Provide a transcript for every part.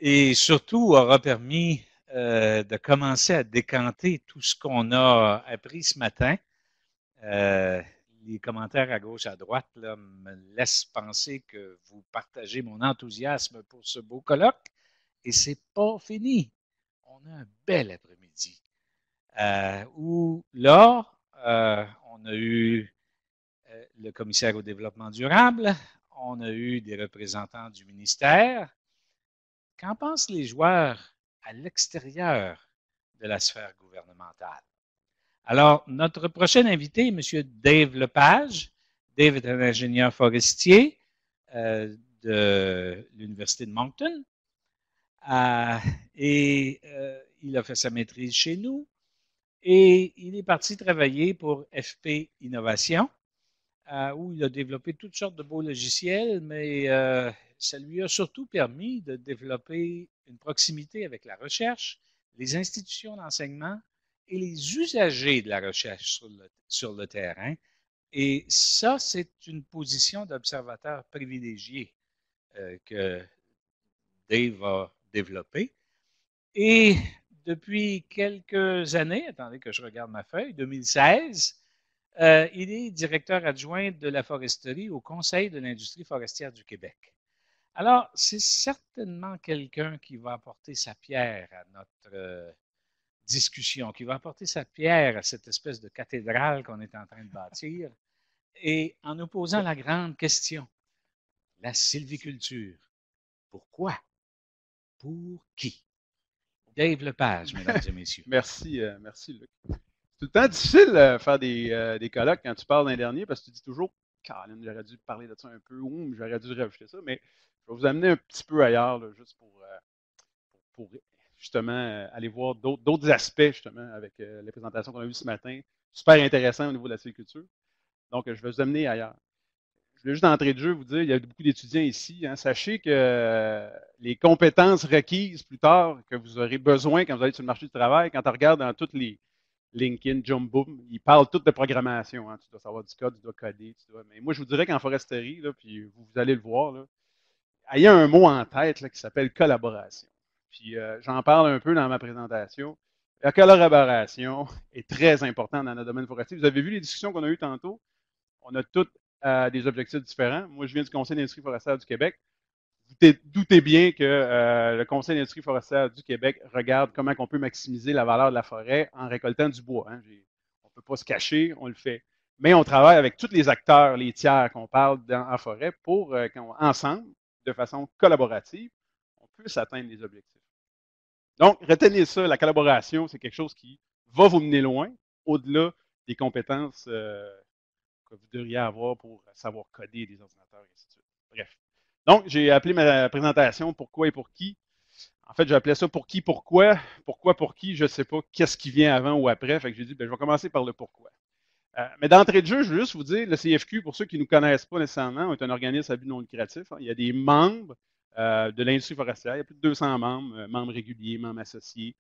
et surtout aura permis de commencer à décanter tout ce qu'on a appris ce matin. Euh, les commentaires à gauche, à droite là, me laissent penser que vous partagez mon enthousiasme pour ce beau colloque et c'est pas fini. On a un bel après-midi où là, on a eu le commissaire au développement durable, on a eu des représentants du ministère. Qu'en pensent les joueurs à l'extérieur de la sphère gouvernementale? Alors, notre prochain invité est M. Dave Lepage. Dave est un ingénieur forestier de l'Université de Moncton et il a fait sa maîtrise chez nous et il est parti travailler pour FP Innovation où il a développé toutes sortes de beaux logiciels, mais ça lui a surtout permis de développer une proximité avec la recherche, les institutions d'enseignement et les usagers de la recherche sur le terrain. Et ça, c'est une position d'observateur privilégié que Dave a développée. Et depuis quelques années, attendez que je regarde ma feuille, 2016, il est directeur adjoint de la foresterie au Conseil de l'industrie forestière du Québec. Alors, c'est certainement quelqu'un qui va apporter sa pierre à notre discussion, qui va apporter sa pierre à cette espèce de cathédrale qu'on est en train de bâtir, et en nous posant la grande question, la sylviculture, pourquoi? Pour qui? Dave Lepage, mesdames et messieurs. Merci, merci, Luc. C'est tout le temps difficile de faire des colloques quand tu parles d'un dernier parce que tu dis toujours, Colin, j'aurais dû parler de ça un peu, ou j'aurais dû rajouter ça, mais je vais vous amener un petit peu ailleurs, là, juste pour justement aller voir d'autres aspects, justement, avec les présentations qu'on a eues ce matin. Super intéressant au niveau de la sylviculture. Donc, je vais vous amener ailleurs. Je voulais juste d'entrée de jeu vous dire, il y a beaucoup d'étudiants ici. Hein. Sachez que les compétences requises plus tard, que vous aurez besoin quand vous allez sur le marché du travail, quand on regarde dans toutes les LinkedIn, Jump Boom, ils parlent toutes de programmation. Hein. Tu dois savoir du code, tu dois coder. Mais moi, je vous dirais qu'en foresterie, là, puis vous allez le voir, là, il y a un mot en tête là, qui s'appelle collaboration. Puis j'en parle un peu dans ma présentation. La collaboration est très importante dans notre domaine forestier. Vous avez vu les discussions qu'on a eues tantôt? On a toutes des objectifs différents. Moi, je viens du Conseil d'industrie forestière du Québec. Doutez bien que le Conseil d'industrie forestière du Québec regarde comment on peut maximiser la valeur de la forêt en récoltant du bois. Hein. On ne peut pas se cacher, on le fait. Mais on travaille avec tous les acteurs, les tiers qu'on parle en forêt pour qu'ensemble, de façon collaborative, on puisse atteindre les objectifs. Donc, retenez ça, la collaboration, c'est quelque chose qui va vous mener loin, au-delà des compétences que vous devriez avoir pour savoir coder des ordinateurs et ainsi de suite. Bref. Donc, j'ai appelé ma présentation Pourquoi et pour qui. En fait, j'ai appelé ça Pour qui, pourquoi. Pourquoi, pour qui, je ne sais pas qu'est-ce qui vient avant ou après. Fait que j'ai dit, ben, je vais commencer par le pourquoi. Mais d'entrée de jeu, je veux juste vous dire, le CFQ, pour ceux qui ne nous connaissent pas nécessairement, est un organisme à but non lucratif. Hein. Il y a des membres de l'industrie forestière. Il y a plus de 200 membres, membres réguliers, membres associés,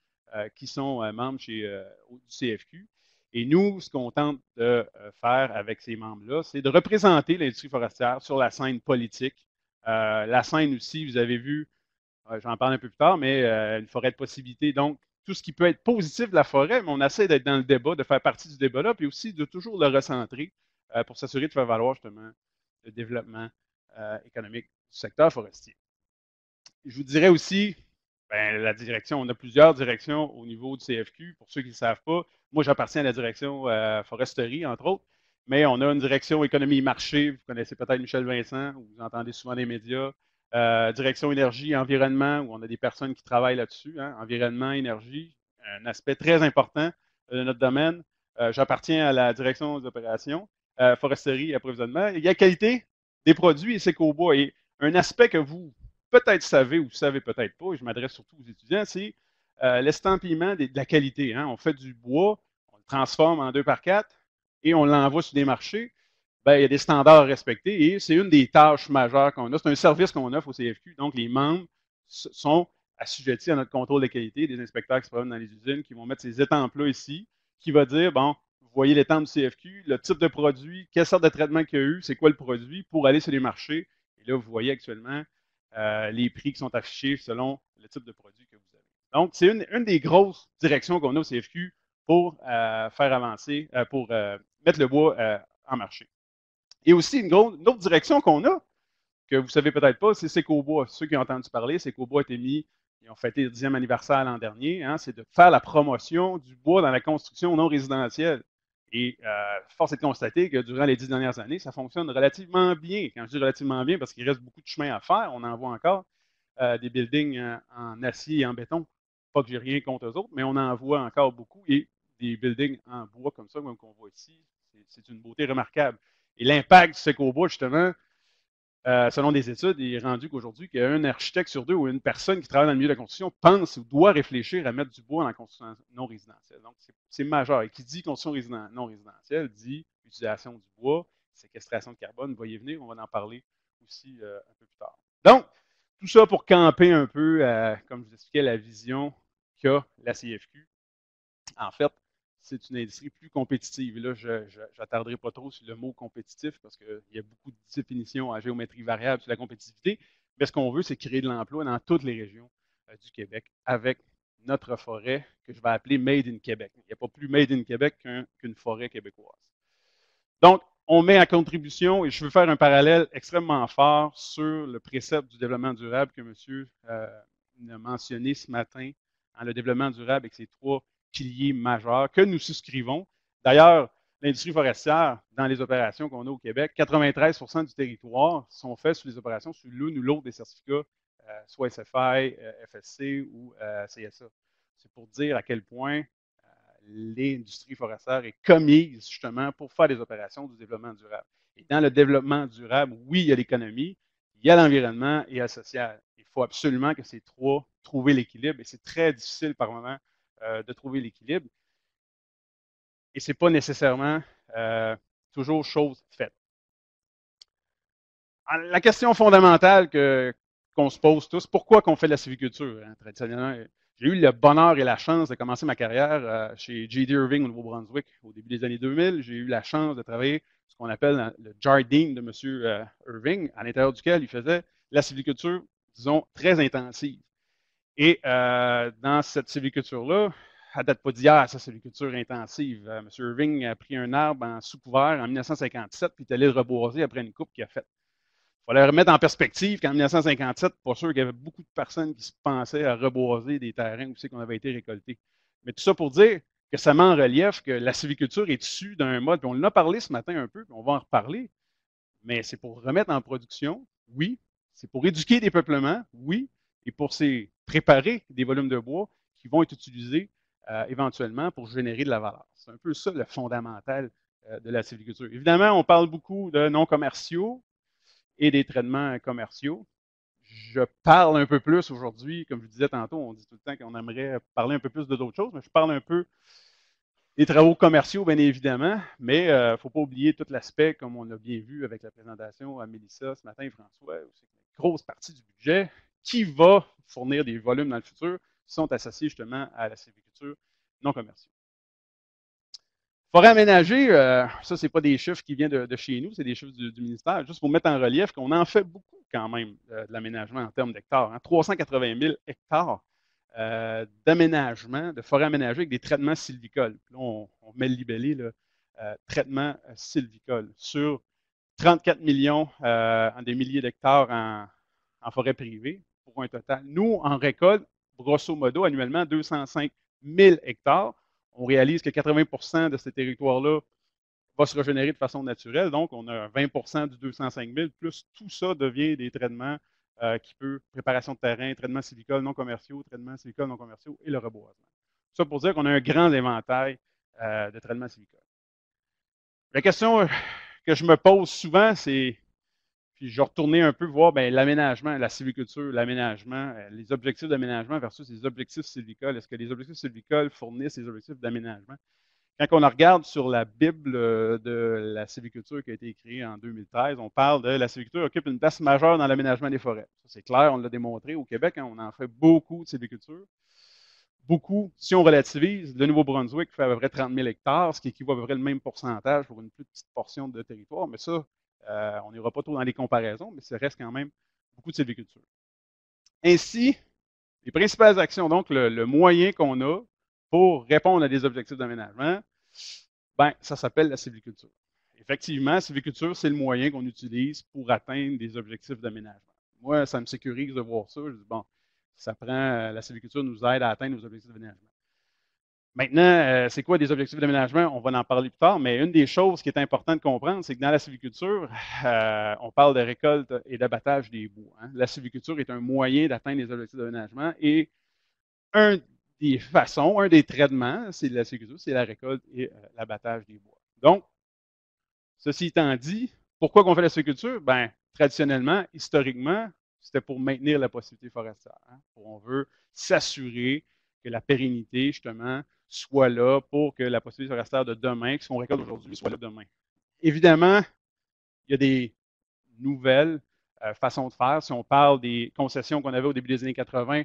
qui sont membres du CFQ. Et nous, ce qu'on tente de faire avec ces membres-là, c'est de représenter l'industrie forestière sur la scène politique. La scène aussi, vous avez vu, j'en parle un peu plus tard, mais une forêt de possibilités. Donc, tout ce qui peut être positif de la forêt, mais on essaie d'être dans le débat, de faire partie du débat-là, puis aussi de toujours le recentrer pour s'assurer de faire valoir justement le développement économique du secteur forestier. Je vous dirais aussi, ben, la direction, on a plusieurs directions au niveau du CFQ. Pour ceux qui ne le savent pas, moi j'appartiens à la direction foresterie, entre autres, mais on a une direction économie et marché. Vous connaissez peut-être Michel Vincent, ou vous entendez souvent les médias. Direction énergie et environnement, où on a des personnes qui travaillent là-dessus. Hein, environnement, énergie, un aspect très important de notre domaine. J'appartiens à la direction des opérations, foresterie et approvisionnement. Il y a qualité des produits et Secobois. Et un aspect que vous peut-être savez ou savez peut-être pas, et je m'adresse surtout aux étudiants, c'est l'estampillement de la qualité. Hein. On fait du bois, on le transforme en 2x4 et on l'envoie sur des marchés. Ben, il y a des standards à respecter et c'est une des tâches majeures qu'on a. C'est un service qu'on offre au CFQ. Donc, les membres sont assujettis à notre contrôle de qualité, des inspecteurs qui se promènent dans les usines, qui vont mettre ces étampes-là ici, qui va dire, bon, vous voyez l'étampe du CFQ, le type de produit, quelle sorte de traitement qu'il y a eu, c'est quoi le produit pour aller sur les marchés. Et là, vous voyez actuellement, les prix qui sont affichés selon le type de produit que vous avez. Donc, c'est une des grosses directions qu'on a au CFQ pour faire avancer, pour mettre le bois en marché. Et aussi, une autre direction qu'on a, que vous ne savez peut-être pas, c'est Secobois. Ceux qui ont entendu parler, Secobois a été mis, ils ont fêté le 10e anniversaire l'an dernier, hein, c'est de faire la promotion du bois dans la construction non résidentielle. Et force est de constater que durant les 10 dernières années, ça fonctionne relativement bien. Quand je dis relativement bien, parce qu'il reste beaucoup de chemin à faire, on en voit encore des buildings en acier et en béton. Pas que j'ai rien contre eux autres, mais on en voit encore beaucoup. Et des buildings en bois comme ça, comme qu'on voit ici, c'est une beauté remarquable. Et l'impact du Secobois, justement, selon des études, il est rendu qu'aujourd'hui, qu'un architecte sur deux ou une personne qui travaille dans le milieu de la construction pense ou doit réfléchir à mettre du bois dans la construction non résidentielle. Donc, c'est majeur. Et qui dit construction non résidentielle dit utilisation du bois, séquestration de carbone. Vous voyez venir, on va en parler aussi un peu plus tard. Donc, tout ça pour camper un peu, comme je vous expliquais, la vision qu'a la CFQ. En fait, c'est une industrie plus compétitive. Et là, je n'attarderai pas trop sur le mot compétitif parce qu'il y a beaucoup de définitions à géométrie variable sur la compétitivité. Mais ce qu'on veut, c'est créer de l'emploi dans toutes les régions du Québec avec notre forêt que je vais appeler Made in Québec. Il n'y a pas plus Made in Québec qu'une forêt québécoise. Donc, on met à contribution, et je veux faire un parallèle extrêmement fort sur le précepte du développement durable que monsieur a mentionné ce matin, hein, le développement durable avec ses trois piliers majeurs que nous souscrivons. D'ailleurs, l'industrie forestière, dans les opérations qu'on a au Québec, 93% du territoire sont faits sur les opérations sur l'une ou l'autre des certificats, soit SFI, FSC ou CSA. C'est pour dire à quel point l'industrie forestière est commise justement pour faire des opérations du développement durable. Et dans le développement durable, oui, il y a l'économie, il y a l'environnement et il y a le social. Il faut absolument que ces trois trouvent l'équilibre et c'est très difficile par moment de trouver l'équilibre. Et ce n'est pas nécessairement toujours chose faite. La question fondamentale qu'on se pose tous, pourquoi qu'on fait de la sylviculture? Hein, traditionnellement, j'ai eu le bonheur et la chance de commencer ma carrière chez J.D. Irving au Nouveau-Brunswick au début des années 2000. J'ai eu la chance de travailler ce qu'on appelle le jardin de M. Irving, à l'intérieur duquel il faisait la sylviculture, disons, très intensive. Et dans cette sylviculture-là, elle date pas d'hier, sa sylviculture intensive. M. Irving a pris un arbre en sous-couvert en 1957, puis il est allé le reboiser après une coupe qu'il a faite. Il fallait remettre en perspective qu'en 1957, pas sûr qu'il y avait beaucoup de personnes qui se pensaient à reboiser des terrains où c'est qu'on avait été récoltés. Mais tout ça pour dire que ça met en relief que la sylviculture est issue d'un mode, puis on en a parlé ce matin un peu, puis on va en reparler, mais c'est pour remettre en production, oui, c'est pour éduquer des peuplements, oui, et pour préparer des volumes de bois qui vont être utilisés éventuellement pour générer de la valeur. C'est un peu ça le fondamental de la sylviculture. Évidemment, on parle beaucoup de non commerciaux et des traitements commerciaux. Je parle un peu plus aujourd'hui, comme je vous disais tantôt, on dit tout le temps qu'on aimerait parler un peu plus de d'autres choses, mais je parle un peu des travaux commerciaux, bien évidemment, mais il ne faut pas oublier tout l'aspect, comme on a bien vu avec la présentation à Mélissa ce matin, François, c'est une grosse partie du budget qui va fournir des volumes dans le futur sont associés justement à la sylviculture non commerciale. Forêt aménagée, ça, ce n'est pas des chiffres qui viennent de chez nous, c'est des chiffres du ministère, juste pour mettre en relief qu'on en fait beaucoup quand même de l'aménagement en termes d'hectares. Hein, 380 000 hectares d'aménagement, de forêt aménagée avec des traitements sylvicoles. Là, on met le libellé, là, traitement sylvicole, sur 34 millions des milliers d'hectares en forêt privée, pour un total. Nous, en récolte, grosso modo, annuellement, 205 000 hectares. On réalise que 80 de ces territoires-là va se régénérer de façon naturelle. Donc, on a 20 du 205 000, plus tout ça devient des traitements qui peut, préparation de terrain, traitements sylvicoles non commerciaux, traitements sylvicoles non commerciaux et le reboisement. Ça pour dire qu'on a un grand éventail de traitements sylvicoles. La question que je me pose souvent, c'est, puis je vais retourner un peu voir l'aménagement, la sylviculture, l'aménagement, les objectifs d'aménagement versus les objectifs sylvicoles. Est-ce que les objectifs sylvicoles fournissent les objectifs d'aménagement? Quand on regarde sur la Bible de la sylviculture qui a été écrite en 2013, on parle de la sylviculture occupe une place majeure dans l'aménagement des forêts. C'est clair, on l'a démontré au Québec, hein, on en fait beaucoup de sylviculture. Beaucoup, si on relativise, le Nouveau-Brunswick fait à peu près 30 000 hectares, ce qui équivaut à peu près le même pourcentage pour une plus petite portion de territoire. Mais ça, on n'ira pas trop dans les comparaisons, mais ça reste quand même beaucoup de sylviculture. Ainsi, les principales actions, donc le moyen qu'on a pour répondre à des objectifs d'aménagement, ben, ça s'appelle la sylviculture. Effectivement, la sylviculture, c'est le moyen qu'on utilise pour atteindre des objectifs d'aménagement. Moi, ça me sécurise de voir ça. Je dis, bon, ça prend, la sylviculture nous aide à atteindre nos objectifs d'aménagement. Maintenant, c'est quoi des objectifs d'aménagement? On va en parler plus tard, mais une des choses qui est importante de comprendre, c'est que dans la sylviculture, on parle de récolte et d'abattage des bois. Hein. La sylviculture est un moyen d'atteindre les objectifs d'aménagement et un des façons, un des traitements, c'est la sylviculture, c'est la récolte et l'abattage des bois. Donc, ceci étant dit, pourquoi on fait la sylviculture? Ben, traditionnellement, historiquement, c'était pour maintenir la possibilité forestière. Hein. On veut s'assurer que la pérennité, justement, soit là pour que la possibilité forestière de demain, que ce qu'on récolte aujourd'hui, soit là demain. Évidemment, il y a des nouvelles façons de faire. Si on parle des concessions qu'on avait au début des années 80,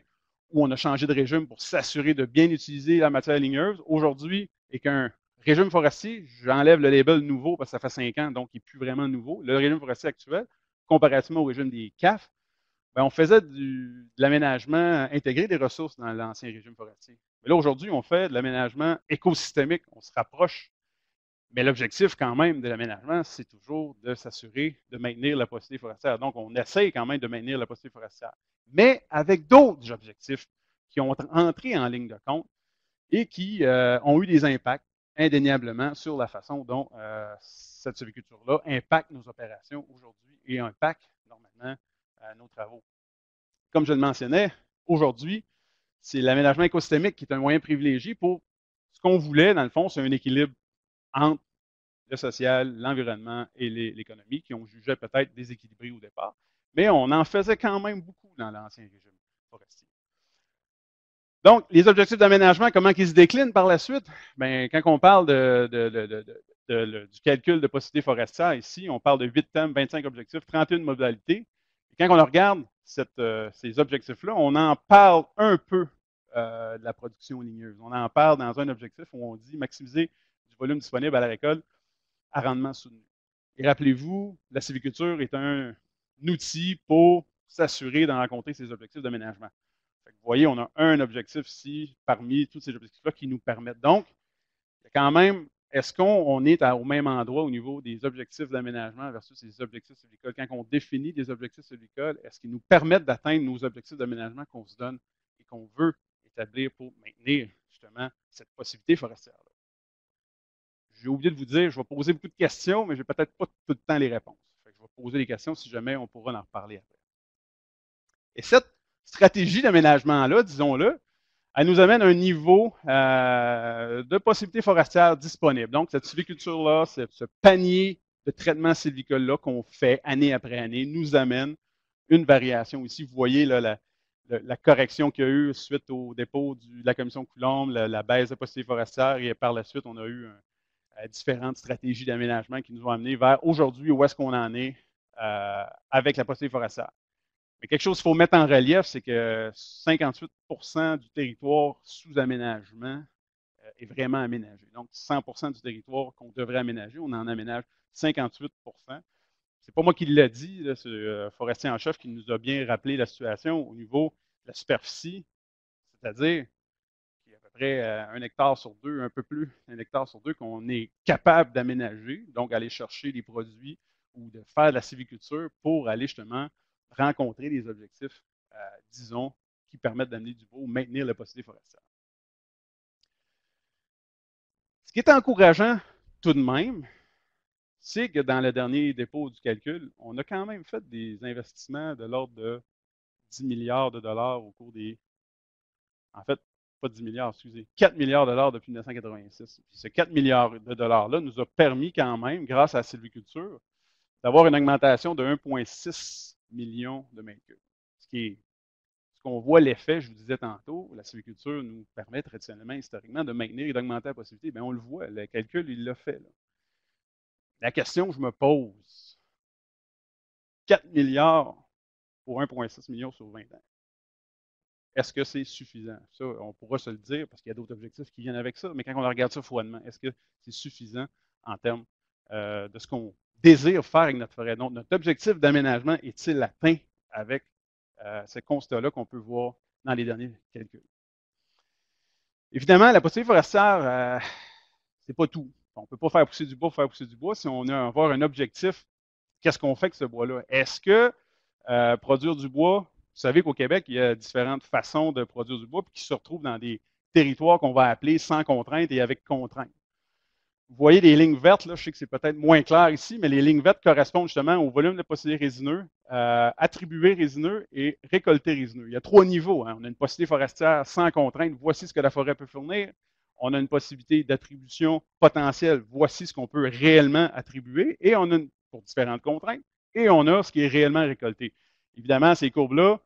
où on a changé de régime pour s'assurer de bien utiliser la matière ligneuse, aujourd'hui, et qu'un régime forestier, j'enlève le label nouveau parce que ça fait 5 ans, donc il n'est plus vraiment nouveau. Le régime forestier actuel, comparativement au régime des CAF, ben, on faisait de l'aménagement intégré des ressources dans l'ancien régime forestier. Mais là, aujourd'hui, on fait de l'aménagement écosystémique. On se rapproche. Mais l'objectif, quand même, de l'aménagement, c'est toujours de s'assurer de maintenir la possibilité forestière. Donc, on essaye quand même de maintenir la possibilité forestière. Mais avec d'autres objectifs qui ont entré en ligne de compte et qui ont eu des impacts indéniablement sur la façon dont cette sylviculture-là impacte nos opérations aujourd'hui et impacte normalement nos travaux. Comme je le mentionnais, aujourd'hui, c'est l'aménagement écosystémique qui est un moyen privilégié pour ce qu'on voulait, dans le fond, c'est un équilibre entre le social, l'environnement et l'économie, qui ont jugé peut-être déséquilibrés au départ. Mais on en faisait quand même beaucoup dans l'ancien régime forestier. Donc, les objectifs d'aménagement, comment ils se déclinent par la suite? Bien, quand on parle du calcul de possibilités forestières, ici, on parle de 8 thèmes, 25 objectifs, 31 modalités. Et quand on regarde ces objectifs-là, on en parle un peu de la production ligneuse. On en parle dans un objectif où on dit maximiser du volume disponible à la récolte à rendement soutenu. Et rappelez-vous, la sylviculture est un outil pour s'assurer d'en rencontrer ces objectifs d'aménagement. Vous voyez, on a un objectif ici parmi tous ces objectifs-là qui nous permettent. Donc, quand même, est-ce qu'on est au même endroit au niveau des objectifs d'aménagement versus les objectifs sylvicoles? Quand on définit des objectifs sylvicoles, est-ce qu'ils nous permettent d'atteindre nos objectifs d'aménagement qu'on se donne et qu'on veut établir pour maintenir justement cette possibilité forestière-là? J'ai oublié de vous dire, je vais poser beaucoup de questions, mais je n'ai peut-être pas tout le temps les réponses. Je vais poser les questions si jamais on pourra en reparler après. Et cette stratégie d'aménagement-là, disons-le, elle nous amène à un niveau de possibilités forestières disponibles. Donc, cette sylviculture-là, ce panier de traitement sylvicole-là qu'on fait année après année, nous amène une variation ici. Vous voyez là, la correction qu'il y a eu suite au dépôt de la commission Coulombe, la baisse de possibilités forestières, et par la suite, on a eu différentes stratégies d'aménagement qui nous ont amenés vers aujourd'hui où est-ce qu'on en est avec la possibilité forestière. Mais quelque chose qu'il faut mettre en relief, c'est que 58% du territoire sous aménagement est vraiment aménagé. Donc, 100% du territoire qu'on devrait aménager, on en aménage 58%. C'est pas moi qui l'ai dit, c'est Forestier en chef qui nous a bien rappelé la situation au niveau de la superficie, c'est-à-dire qu'il y a à peu près 1 hectare sur 2, un peu plus d'1 hectare sur 2 qu'on est capable d'aménager, donc aller chercher des produits ou de faire de la sylviculture pour aller justement rencontrer des objectifs, disons, qui permettent d'amener du bois ou maintenir la possibilité forestière. Ce qui est encourageant tout de même, c'est que dans le dernier dépôt du calcul, on a quand même fait des investissements de l'ordre de 10 milliards de dollars au cours des... En fait, pas 10 milliards, excusez, 4 milliards de dollars depuis 1986. Puis ce 4 milliards de dollars-là nous a permis quand même, grâce à la sylviculture, d'avoir une augmentation de 1,6 million de mètres cubes. Ce qu'on voit l'effet, je vous disais tantôt, la sylviculture nous permet traditionnellement, historiquement, de maintenir et d'augmenter la possibilité. Bien, on le voit, le calcul, il l'a fait. Là. La question que je me pose, 4 milliards pour 1,6 million sur 20 ans. Est-ce que c'est suffisant? Ça, on pourra se le dire parce qu'il y a d'autres objectifs qui viennent avec ça, mais quand on regarde ça froidement, est-ce que c'est suffisant en termes de ce qu'on désire faire avec notre forêt? Donc, notre objectif d'aménagement est-il atteint avec ce constat-là qu'on peut voir dans les derniers calculs. Évidemment, la productivité forestière, c'est pas tout. On ne peut pas faire pousser du bois pour faire pousser du bois. Si on a avoir un objectif, qu'est-ce qu'on fait avec ce bois-là? Est-ce que produire du bois, vous savez qu'au Québec, il y a différentes façons de produire du bois qui se retrouvent dans des territoires qu'on va appeler sans contrainte et avec contrainte. Vous voyez les lignes vertes, là, je sais que c'est peut-être moins clair ici, mais les lignes vertes correspondent justement au volume de procédés résineux, attribués résineux et récoltés résineux. Il y a 3 niveaux. Hein. On a une possibilité forestière sans contrainte, voici ce que la forêt peut fournir. On a une possibilité d'attribution potentielle, voici ce qu'on peut réellement attribuer. Et on a pour différentes contraintes, et on a ce qui est réellement récolté. Évidemment, ces courbes-là,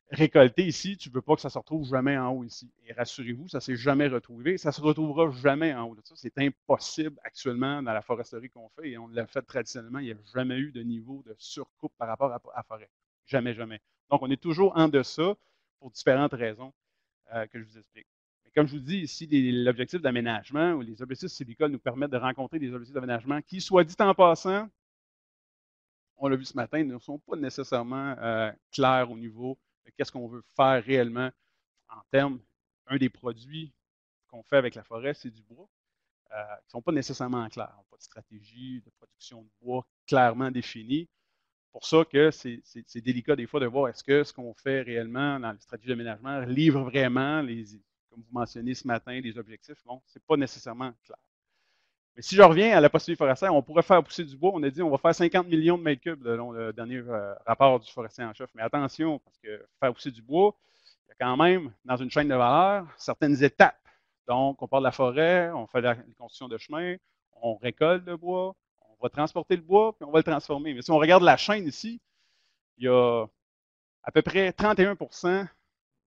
récolté ici, tu ne veux pas que ça se retrouve jamais en haut ici. Et rassurez-vous, ça ne s'est jamais retrouvé. Ça ne se retrouvera jamais en haut de ça. C'est impossible actuellement dans la foresterie qu'on fait et on l'a fait traditionnellement. Il n'y a jamais eu de niveau de surcoupe par rapport à la forêt. Jamais, jamais. Donc, on est toujours en deçà pour différentes raisons que je vous explique. Mais comme je vous dis ici, l'objectif d'aménagement ou les objectifs sylvicoles nous permettent de rencontrer des objectifs d'aménagement qui, soit dit en passant, on l'a vu ce matin, ne sont pas nécessairement clairs au niveau de qu'est-ce qu'on veut faire réellement en termes. Un des produits qu'on fait avec la forêt, c'est du bois, qui ne sont pas nécessairement clairs. On n'a pas de stratégie de production de bois clairement définie. Pour ça que c'est délicat des fois de voir est-ce que ce qu'on fait réellement dans les stratégies d'aménagement livre vraiment, comme vous mentionnez ce matin, les objectifs. Bon, ce n'est pas nécessairement clair. Mais si je reviens à la possibilité forestière, on pourrait faire pousser du bois. On a dit on va faire 50 millions de mètres cubes selon le dernier rapport du forestier en chef. Mais attention, parce que faire pousser du bois, il y a quand même, dans une chaîne de valeur, certaines étapes. Donc, on part de la forêt, on fait la construction de chemin, on récolte le bois, on va transporter le bois, puis on va le transformer. Mais si on regarde la chaîne ici, il y a à peu près 31%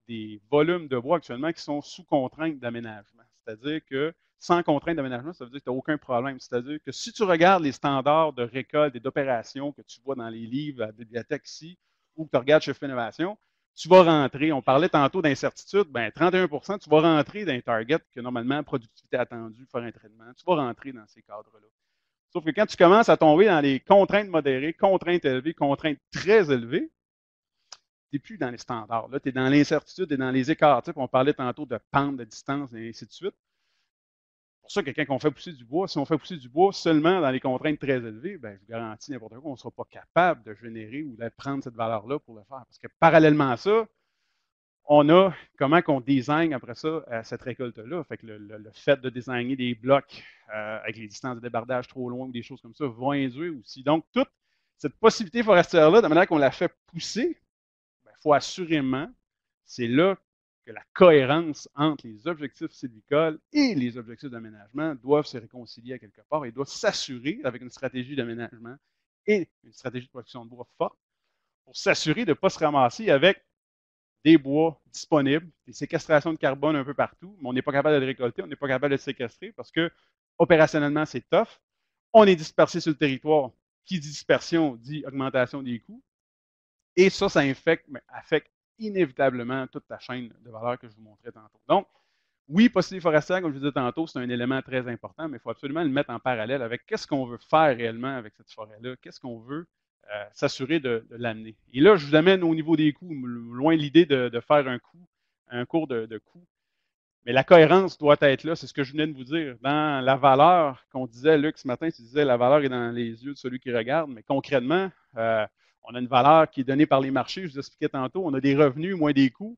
des volumes de bois actuellement qui sont sous contrainte d'aménagement. C'est-à-dire que sans contrainte d'aménagement, ça veut dire que tu n'as aucun problème. C'est-à-dire que si tu regardes les standards de récolte et d'opération que tu vois dans les livres à la bibliothèque ici, ou que tu regardes chez Innovation, tu vas rentrer, on parlait tantôt d'incertitude, ben 31%, tu vas rentrer dans les targets que normalement, productivité attendue, faire un traitement, tu vas rentrer dans ces cadres-là. Sauf que quand tu commences à tomber dans les contraintes modérées, contraintes élevées, contraintes très élevées, tu n'es plus dans les standards. Là, tu es dans l'incertitude, tu es dans les écarts. Tu sais, on parlait tantôt de pente, de distance, et ainsi de suite. C'est pour ça que quand on fait pousser du bois, si on fait pousser du bois seulement dans les contraintes très élevées, ben, je vous garantis n'importe quoi, on ne sera pas capable de générer ou de prendre cette valeur-là pour le faire. Parce que parallèlement à ça, on a comment qu'on design après ça cette récolte-là. Fait que le fait de designer des blocs avec les distances de débardage trop loin ou des choses comme ça va induire aussi. Donc, toute cette possibilité forestière-là, de manière qu'on la fait pousser, il faut assurément, c'est là que la cohérence entre les objectifs sylvicoles et les objectifs d'aménagement doivent se réconcilier à quelque part et doivent s'assurer avec une stratégie d'aménagement et une stratégie de production de bois forte pour s'assurer de ne pas se ramasser avec des bois disponibles, des séquestrations de carbone un peu partout, mais on n'est pas capable de le récolter, on n'est pas capable de le séquestrer parce que opérationnellement, c'est tough. On est dispersé sur le territoire. Qui dit dispersion dit augmentation des coûts. Et ça affecte inévitablement toute la chaîne de valeur que je vous montrais tantôt. Donc, oui, possibilité forestière, comme je vous disais tantôt, c'est un élément très important, mais il faut absolument le mettre en parallèle avec qu'est-ce qu'on veut faire réellement avec cette forêt-là, qu'est-ce qu'on veut s'assurer de l'amener. Et là, je vous amène au niveau des coûts, loin de l'idée de faire un cours de coûts. Mais la cohérence doit être là, c'est ce que je venais de vous dire. Dans la valeur qu'on disait, Luc, ce matin, tu disais la valeur est dans les yeux de celui qui regarde, mais concrètement, on a une valeur qui est donnée par les marchés, je vous expliquais tantôt, on a des revenus moins des coûts.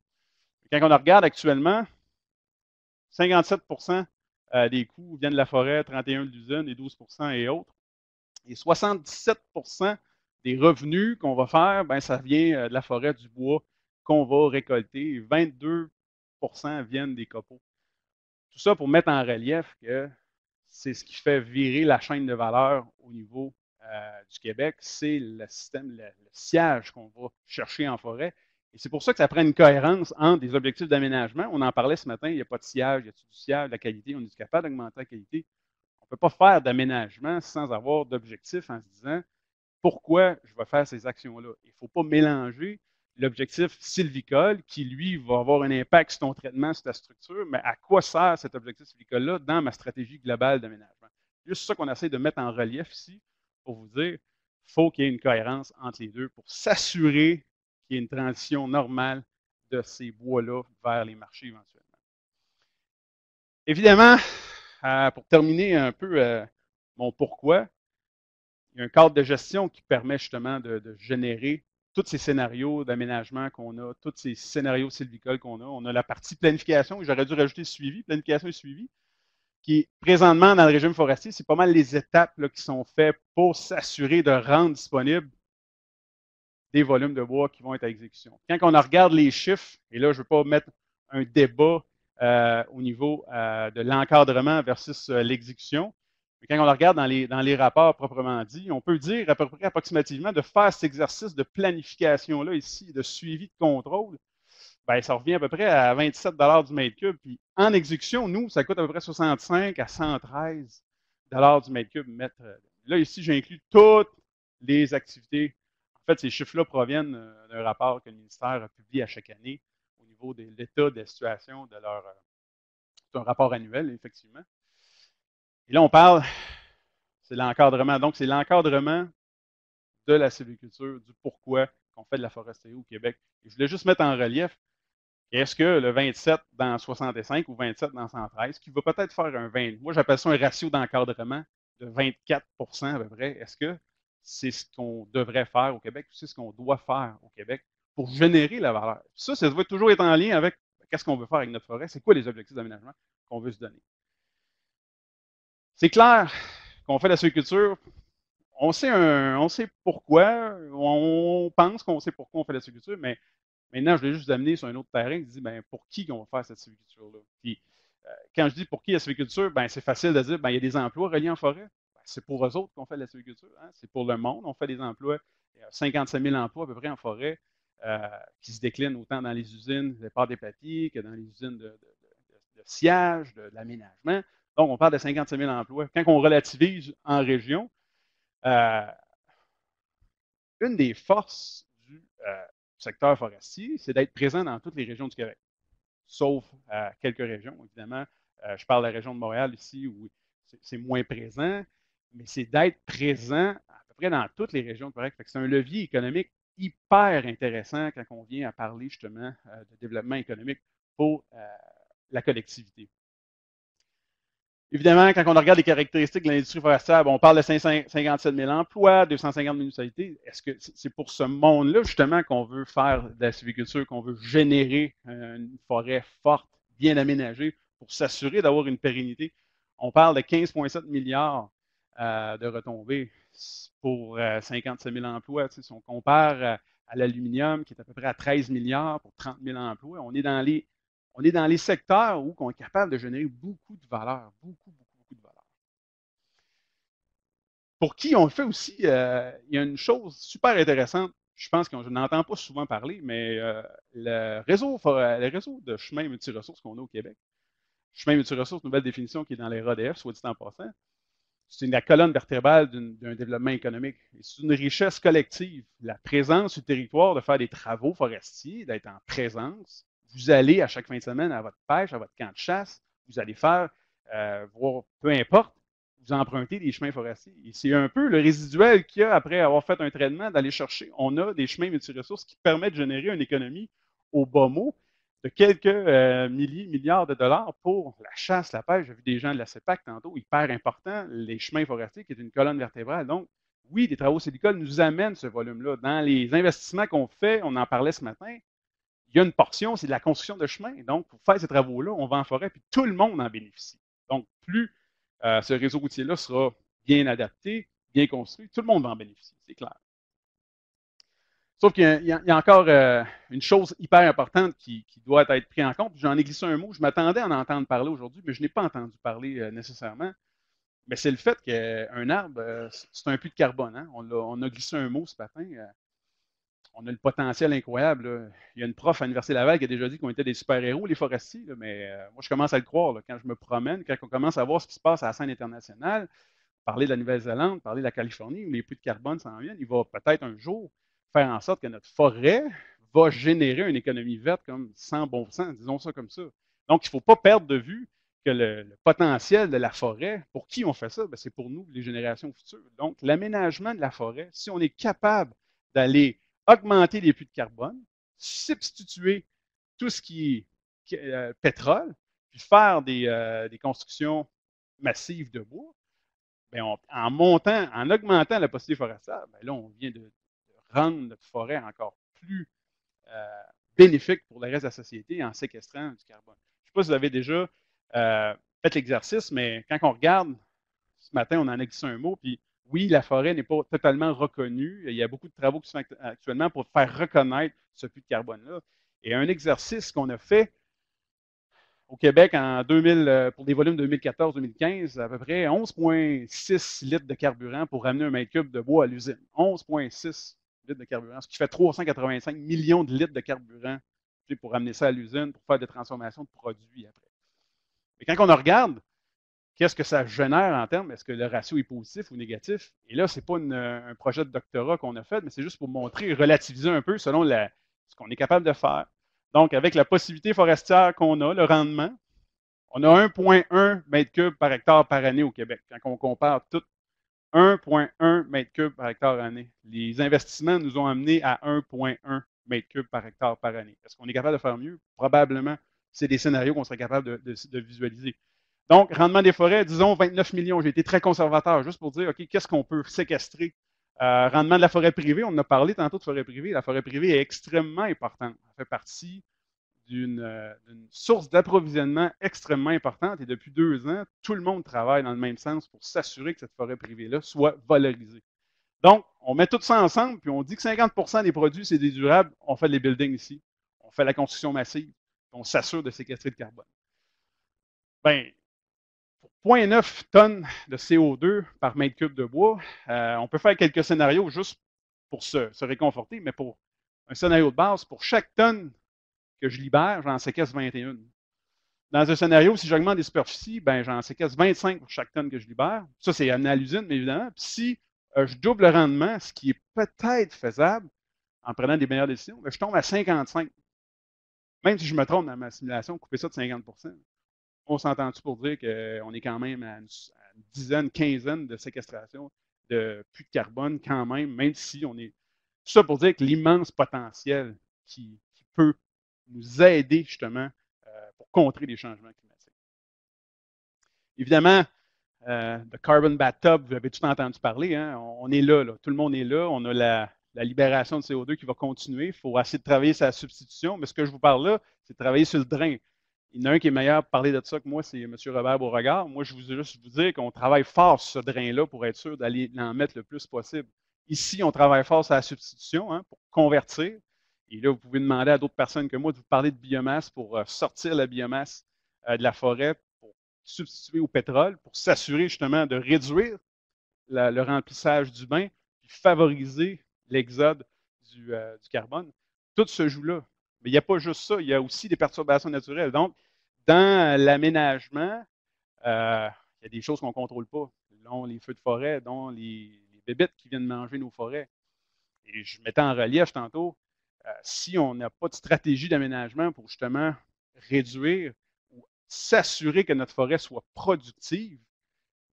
Quand on regarde actuellement, 57% des coûts viennent de la forêt, 31% de l'usine et 12% et autres. Et 77% des revenus qu'on va faire, ben, ça vient de la forêt, du bois qu'on va récolter. 22% viennent des copeaux. Tout ça pour mettre en relief que c'est ce qui fait virer la chaîne de valeur au niveau du Québec, c'est le système, le sillage qu'on va chercher en forêt. Et c'est pour ça que ça prend une cohérence entre des objectifs d'aménagement. On en parlait ce matin, il n'y a pas de sillage, il y a du sillage, la qualité, on est capable d'augmenter la qualité. On ne peut pas faire d'aménagement sans avoir d'objectif en se disant pourquoi je vais faire ces actions-là. Il ne faut pas mélanger l'objectif sylvicole qui, lui, va avoir un impact sur ton traitement, sur ta structure, mais à quoi sert cet objectif sylvicole-là dans ma stratégie globale d'aménagement? C'est juste ça qu'on essaie de mettre en relief ici pour vous dire qu'il faut qu'il y ait une cohérence entre les deux pour s'assurer qu'il y ait une transition normale de ces bois-là vers les marchés éventuellement. Évidemment, pour terminer un peu mon pourquoi, il y a un cadre de gestion qui permet justement de générer tous ces scénarios d'aménagement qu'on a, tous ces scénarios sylvicoles qu'on a. On a la partie planification, j'aurais dû rajouter suivi, planification et suivi, qui est présentement dans le régime forestier, c'est pas mal les étapes là, qui sont faites pour s'assurer de rendre disponible des volumes de bois qui vont être à exécution. Quand on regarde les chiffres, et là, je ne veux pas mettre un débat au niveau de l'encadrement versus l'exécution, mais quand on regarde dans les rapports proprement dit, on peut dire à peu près approximativement de faire cet exercice de planification-là ici, de suivi de contrôle, ben, ça revient à peu près à 27 du mètre cube. Puis en exécution, nous, ça coûte à peu près 65 à 113 du mètre cube. Là, ici, j'inclus toutes les activités. En fait, ces chiffres-là proviennent d'un rapport que le ministère publie à chaque année au niveau de l'état de la situation de leur. C'est un rapport annuel, effectivement. Et là, on parle, c'est l'encadrement. Donc, c'est l'encadrement de la sylviculture, du pourquoi qu'on fait de la foresterie au Québec. Et je voulais juste mettre en relief, est-ce que le 27 dans 65 ou 27 dans 113, qui va peut-être faire un 20, moi j'appelle ça un ratio d'encadrement de 24 à peu près, est-ce que c'est ce qu'on devrait faire au Québec ou c'est ce qu'on doit faire au Québec pour générer la valeur? Ça doit toujours être en lien avec qu'est-ce qu'on veut faire avec notre forêt, c'est quoi les objectifs d'aménagement qu'on veut se donner. C'est clair qu'on fait la sylviculture, on sait pourquoi, on pense qu'on sait pourquoi on fait la sylviculture, mais maintenant, je voulais juste amener sur un autre terrain qui dit, ben, pour qui qu'on va faire cette sylviculture-là? Puis, quand je dis pour qui la sylviculture, ben, c'est facile de dire, ben, il y a des emplois reliés en forêt. Ben, c'est pour eux autres qu'on fait de la sylviculture. Hein? C'est pour le monde. On fait des emplois. Il y a 55 000 emplois à peu près en forêt qui se déclinent autant dans les usines de pâte des papiers que dans les usines de sciage, de l'aménagement. Donc, on parle de 55 000 emplois. Quand on relativise en région, une des forces du secteur forestier, c'est d'être présent dans toutes les régions du Québec, sauf quelques régions, évidemment. Je parle de la région de Montréal ici où c'est moins présent, mais c'est d'être présent à peu près dans toutes les régions du Québec. C'est un levier économique hyper intéressant quand on vient à parler justement de développement économique pour la collectivité. Évidemment, quand on regarde les caractéristiques de l'industrie forestière, on parle de 57 000 emplois, 250 municipalités. Est-ce que c'est pour ce monde-là, justement, qu'on veut faire de la sylviculture, qu'on veut générer une forêt forte, bien aménagée, pour s'assurer d'avoir une pérennité? On parle de 15,7 milliards de retombées pour 57 000 emplois. Si on compare à l'aluminium, qui est à peu près à 13 milliards pour 30 000 emplois, on est dans les secteurs où on est capable de générer beaucoup de valeur, beaucoup de valeur. Pour qui on le fait aussi, il y a une chose super intéressante, je pense qu'on n'entend pas souvent parler, mais le réseau de chemins multiressources qu'on a au Québec, chemin multiressources, nouvelle définition qui est dans les RADF, soit dit en passant, c'est la colonne vertébrale d'un développement économique. C'est une richesse collective. La présence sur le territoire, de faire des travaux forestiers, d'être en présence. Vous allez à chaque fin de semaine à votre pêche, à votre camp de chasse, vous allez faire, voir, peu importe, vous empruntez des chemins forestiers. Et c'est un peu le résiduel qu'il y a après avoir fait un traitement, d'aller chercher. On a des chemins multiressources qui permettent de générer une économie au bas mot de quelques milliards de dollars pour la chasse, la pêche. J'ai vu des gens de la CEPAC tantôt, hyper important, les chemins forestiers qui est une colonne vertébrale. Donc, oui, des travaux sylvicoles nous amènent ce volume-là. Dans les investissements qu'on fait, on en parlait ce matin, il y a une portion, c'est de la construction de chemins. Donc, pour faire ces travaux-là, on va en forêt, puis tout le monde en bénéficie. Donc, plus ce réseau routier-là sera bien adapté, bien construit, tout le monde va en bénéficier, c'est clair. Sauf qu'il y a encore une chose hyper importante qui doit être prise en compte. J'en ai glissé un mot. Je m'attendais à en entendre parler aujourd'hui, mais je n'ai pas entendu parler nécessairement. Mais c'est le fait qu'un arbre, c'est un puits de carbone. Hein? On a glissé un mot ce matin. On a le potentiel incroyable. Là. Il y a une prof à l'Université Laval qui a déjà dit qu'on était des super-héros, les forestiers. Là, mais moi, je commence à le croire là, quand je me promène, quand on commence à voir ce qui se passe à la scène internationale, parler de la Nouvelle-Zélande, parler de la Californie, où les puits de carbone s'en viennent. Il va peut-être un jour faire en sorte que notre forêt va générer une économie verte comme sans bon sens, disons ça comme ça. Donc, il ne faut pas perdre de vue que le potentiel de la forêt, pour qui on fait ça? C'est pour nous, les générations futures. Donc, l'aménagement de la forêt, si on est capable d'aller augmenter les puits de carbone, substituer tout ce qui est pétrole, puis faire des constructions massives de bois, bien, en augmentant la possibilité forestière, bien là, on vient de rendre notre forêt encore plus bénéfique pour le reste de la société en séquestrant du carbone. Je ne sais pas si vous avez déjà fait l'exercice, mais quand on regarde, ce matin, on en a glissé un mot, puis oui, la forêt n'est pas totalement reconnue. Il y a beaucoup de travaux qui se font actuellement pour faire reconnaître ce puits de carbone-là. Et un exercice qu'on a fait au Québec en 2000, pour des volumes 2014-2015, à peu près 11,6 litres de carburant pour ramener un mètre cube de bois à l'usine. 11,6 litres de carburant, ce qui fait 385 millions de litres de carburant pour ramener ça à l'usine, pour faire des transformations de produits après. Et quand on regarde, qu'est-ce que ça génère en termes? Est-ce que le ratio est positif ou négatif? Et là, ce n'est pas un projet de doctorat qu'on a fait, mais c'est juste pour montrer, relativiser un peu selon ce qu'on est capable de faire. Donc, avec la possibilité forestière qu'on a, le rendement, on a 1,1 mètre cube par hectare par année au Québec. Quand on compare tout, 1,1 mètre cube par hectare par année. Les investissements nous ont amenés à 1,1 mètre cube par hectare par année. Est-ce qu'on est capable de faire mieux? Probablement. C'est des scénarios qu'on serait capable de visualiser. Donc, rendement des forêts, disons 29 millions. J'ai été très conservateur, juste pour dire, OK, qu'est-ce qu'on peut séquestrer? Rendement de la forêt privée, on en a parlé tantôt de forêt privée. La forêt privée est extrêmement importante. Elle fait partie d'une source d'approvisionnement extrêmement importante. Et depuis 2 ans, tout le monde travaille dans le même sens pour s'assurer que cette forêt privée-là soit valorisée. Donc, on met tout ça ensemble, puis on dit que 50% des produits, c'est des durables. On fait les buildings ici. On fait la construction massive. On s'assure de séquestrer le carbone. Bien, pour 0,9 tonnes de CO2 par mètre cube de bois, on peut faire quelques scénarios juste pour se réconforter, mais pour un scénario de base, pour chaque tonne que je libère, j'en séquestre 21. Dans un scénario, si j'augmente des superficies, ben, j'en séquestre 25 pour chaque tonne que je libère. Ça, c'est amené à l'usine, mais évidemment. Puis si je double le rendement, ce qui est peut-être faisable en prenant des meilleures décisions, ben, je tombe à 55. Même si je me trompe dans ma simulation, couper ça de 50 on s'entend-tu pour dire qu'on est quand même à une dizaine, quinzaine de séquestration de puits de carbone quand même si on est... Tout ça pour dire que l'immense potentiel qui peut nous aider justement pour contrer les changements climatiques. Évidemment, de Carbon Bathtub, vous avez tout entendu parler, hein? On est là, tout le monde est là, on a la libération de CO2 qui va continuer, il faut essayer de travailler sur la substitution, mais ce que je vous parle là, c'est de travailler sur le drain. Il y en a un qui est meilleur pour parler de ça que moi, c'est M. Robert Beauregard. Moi, je veux juste vous dire qu'on travaille fort sur ce drain-là pour être sûr d'aller en mettre le plus possible. Ici, on travaille fort sur la substitution pour convertir. Et là, vous pouvez demander à d'autres personnes que moi de vous parler de biomasse pour sortir la biomasse de la forêt, pour substituer au pétrole, pour s'assurer justement de réduire le remplissage du bain, puis favoriser l'exode du carbone. Tout se joue là. Mais il n'y a pas juste ça, il y a aussi des perturbations naturelles. Donc, dans l'aménagement, il y a des choses qu'on ne contrôle pas, dont les feux de forêt, dont les bébites qui viennent manger nos forêts. Et je mettais en relief tantôt, si on n'a pas de stratégie d'aménagement pour justement réduire ou s'assurer que notre forêt soit productive,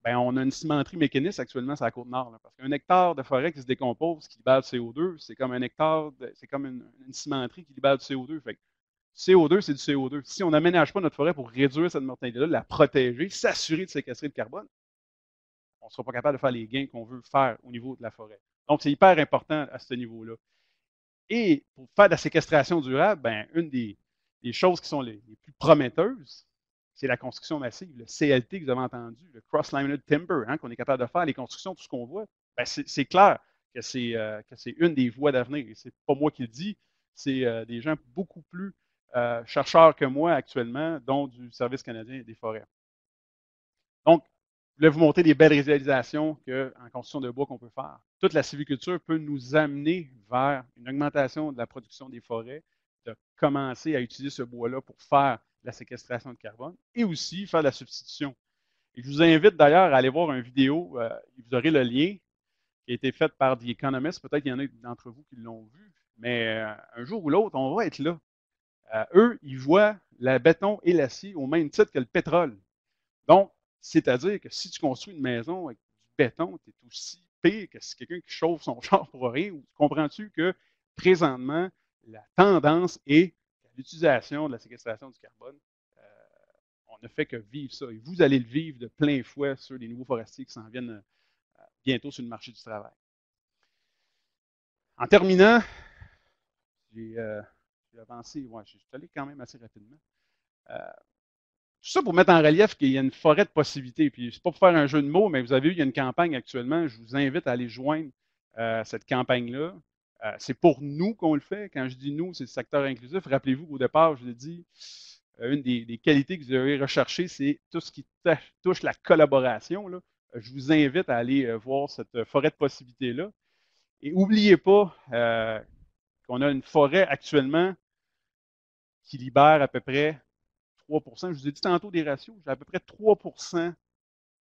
bien, on a une cimenterie mécaniste actuellement sur la Côte-Nord. Là, parce qu'un hectare de forêt qui se décompose, qui libère du CO2, c'est comme un hectare, c'est comme une cimenterie qui libère du CO2. Fait que CO2, c'est du CO2. Si on n'aménage pas notre forêt pour réduire cette mortalité-là, la protéger, s'assurer de séquestrer le carbone, on ne sera pas capable de faire les gains qu'on veut faire au niveau de la forêt. Donc, c'est hyper important à ce niveau-là. Et pour faire de la séquestration durable, ben, une des choses qui sont les plus prometteuses, c'est la construction massive, le CLT que vous avez entendu, le Cross-Laminated Timber, hein, qu'on est capable de faire, les constructions, tout ce qu'on voit. Ben, c'est clair que c'est une des voies d'avenir. Et ce n'est pas moi qui le dis, c'est des gens beaucoup plus chercheurs que moi actuellement, dont du Service canadien des forêts. Donc, je voulais vous montrer des belles réalisations en construction de bois qu'on peut faire. Toute la sylviculture peut nous amener vers une augmentation de la production des forêts, de commencer à utiliser ce bois-là pour faire la séquestration de carbone et aussi faire la substitution. Et je vous invite d'ailleurs à aller voir une vidéo, vous aurez le lien, qui a été faite par The Economist. Peut-être qu'il y en a d'entre vous qui l'ont vu, mais un jour ou l'autre, on va être là. Eux, ils voient le béton et l'acier au même titre que le pétrole. Donc, c'est-à-dire que si tu construis une maison avec du béton, tu es aussi pire que si quelqu'un qui chauffe son char pour rien. Comprends-tu que présentement, la tendance est l'utilisation de la séquestration du carbone. On ne fait que vivre ça. Et vous allez le vivre de plein fouet sur les nouveaux forestiers qui s'en viennent bientôt sur le marché du travail. En terminant, j'ai avancé, je suis allé quand même assez rapidement. Tout ça pour mettre en relief qu'il y a une forêt de possibilités. Puis, c'est pas pour faire un jeu de mots, mais vous avez vu, il y a une campagne actuellement. Je vous invite à aller joindre cette campagne-là. C'est pour nous qu'on le fait. Quand je dis nous, c'est le secteur inclusif. Rappelez-vous qu'au départ, je l'ai dit, une des qualités que vous devez rechercher, c'est tout ce qui touche la collaboration. Là. Je vous invite à aller voir cette forêt de possibilités-là. Et n'oubliez pas qu'on a une forêt actuellement qui libère à peu près 3%. Je vous ai dit tantôt des ratios. J'ai à peu près 3%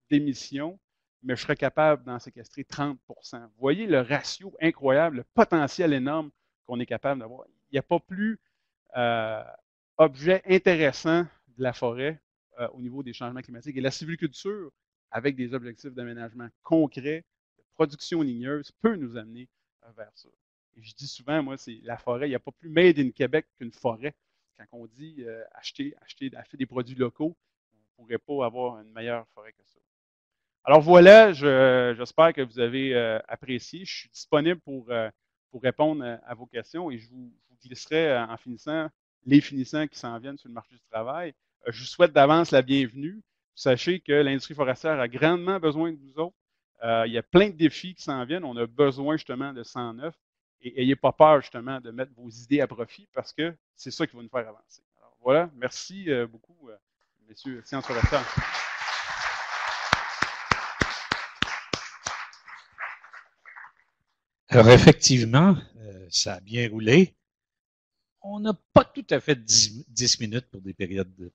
d'émissions, mais je serais capable d'en séquestrer 30%. Vous voyez le ratio incroyable, le potentiel énorme qu'on est capable d'avoir. Il n'y a pas plus objet intéressant de la forêt au niveau des changements climatiques. Et la sylviculture, avec des objectifs d'aménagement concrets, de production ligneuse, peut nous amener vers ça. Et je dis souvent, moi, c'est la forêt, il n'y a pas plus made in Québec qu'une forêt. Quand on dit acheter des produits locaux, vous ne pourrez pas avoir une meilleure forêt que ça. Alors voilà, j'espère que vous avez apprécié. Je suis disponible pour répondre à vos questions et je vous glisserai en finissant les finissants qui s'en viennent sur le marché du travail. Je vous souhaite d'avance la bienvenue. Sachez que l'industrie forestière a grandement besoin de vous autres. Il y a plein de défis qui s'en viennent. On a besoin justement de 109. Et n'ayez pas peur justement de mettre vos idées à profit parce que c'est ça qui va nous faire avancer. Alors voilà, merci beaucoup, messieurs Sciences forestières. Alors effectivement, ça a bien roulé. On n'a pas tout à fait 10 minutes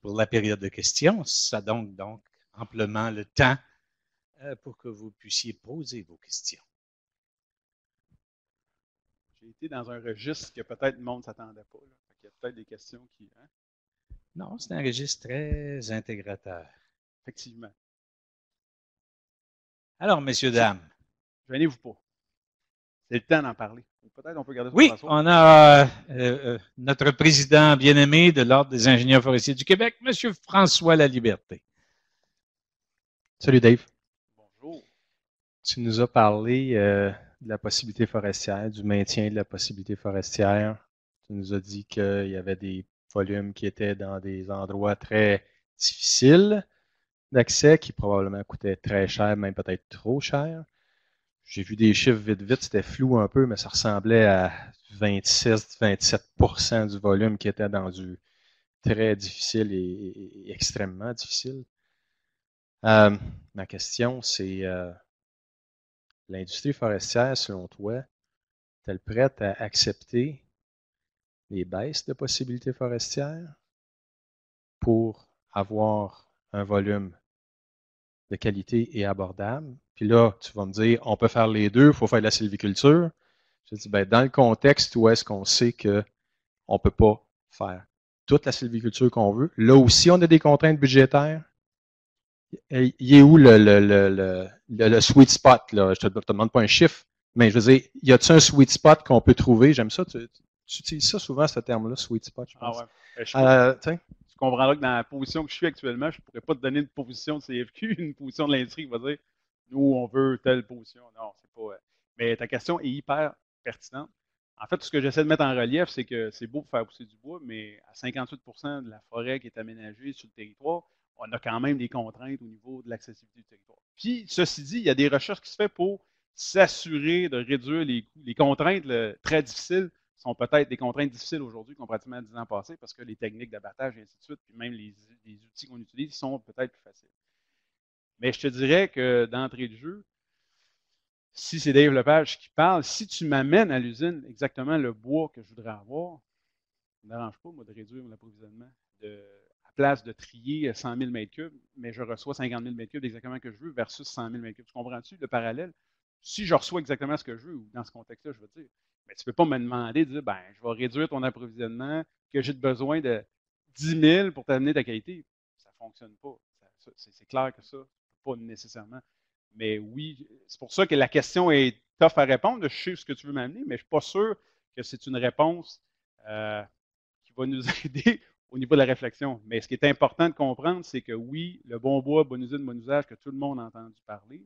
pour la période de questions. Ça donne donc amplement le temps pour que vous puissiez poser vos questions. J'ai été dans un registre que peut-être le monde ne s'attendait pas. Là. Il y a peut-être des questions qui. Hein? Non, c'est un registre très intégrateur. Effectivement. Alors, messieurs, dames. Gênez-vous pas. C'est le temps d'en parler. Peut-être on peut garder ça oui, pour la soirée. On a notre président bien-aimé de l'Ordre des ingénieurs forestiers du Québec, M. François Laliberté. Salut Dave. Bonjour. Tu nous as parlé de la possibilité forestière, du maintien de la possibilité forestière. Tu nous as dit qu'il y avait des volumes qui étaient dans des endroits très difficiles d'accès, qui probablement coûtaient très cher, même peut-être trop cher. J'ai vu des chiffres vite, c'était flou un peu, mais ça ressemblait à 26-27% du volume qui était dans du très difficile et extrêmement difficile. Ma question, c'est l'industrie forestière, selon toi, est-elle prête à accepter les baisses de possibilités forestières pour avoir un volume de qualité et abordable? Puis là, tu vas me dire, on peut faire les deux, il faut faire de la sylviculture. Je dis, ben, dans le contexte où est-ce qu'on sait qu'on ne peut pas faire toute la sylviculture qu'on veut, là aussi, on a des contraintes budgétaires. Il est où le sweet spot? Là? Je ne te demande pas un chiffre, mais je veux dire, y a-t-il un sweet spot qu'on peut trouver? J'aime ça. Tu utilises ça souvent, ce terme-là, sweet spot, je pense. Ah ouais. Tu comprendras que dans la position que je suis actuellement, je ne pourrais pas te donner une position de CFQ, une position de l'industrie qui va dire nous, on veut telle position. Non, c'est pas. Mais ta question est hyper pertinente. En fait, ce que j'essaie de mettre en relief, c'est que c'est beau pour faire pousser du bois, mais à 58% de la forêt qui est aménagée sur le territoire, on a quand même des contraintes au niveau de l'accessibilité du territoire. Puis, ceci dit, il y a des recherches qui se font pour s'assurer de réduire les coûts. Les contraintes très difficiles sont peut-être des contraintes difficiles aujourd'hui comparativement à 10 ans passés parce que les techniques d'abattage et ainsi de suite, puis même les outils qu'on utilise sont peut-être plus faciles. Mais je te dirais que d'entrée de jeu, si c'est Dave Lepage qui parle, si tu m'amènes à l'usine exactement le bois que je voudrais avoir, ça ne me dérange pas, moi, de réduire mon approvisionnement. À place de trier 100 000 m3, mais je reçois 50 000 m3 exactement que je veux versus 100 000 m3. Tu comprends-tu le parallèle? Si je reçois exactement ce que je veux, ou dans ce contexte-là, je veux dire, mais tu ne peux pas me demander de dire, ben, je vais réduire ton approvisionnement, que j'ai besoin de 10 000 pour t'amener ta qualité. Ça ne fonctionne pas. C'est clair que ça, pas nécessairement. Mais oui, c'est pour ça que la question est tough à répondre. Je sais ce que tu veux m'amener, mais je ne suis pas sûr que c'est une réponse qui va nous aider au niveau de la réflexion. Mais ce qui est important de comprendre, c'est que oui, le bon bois, bonne usine, bon usage, que tout le monde a entendu parler,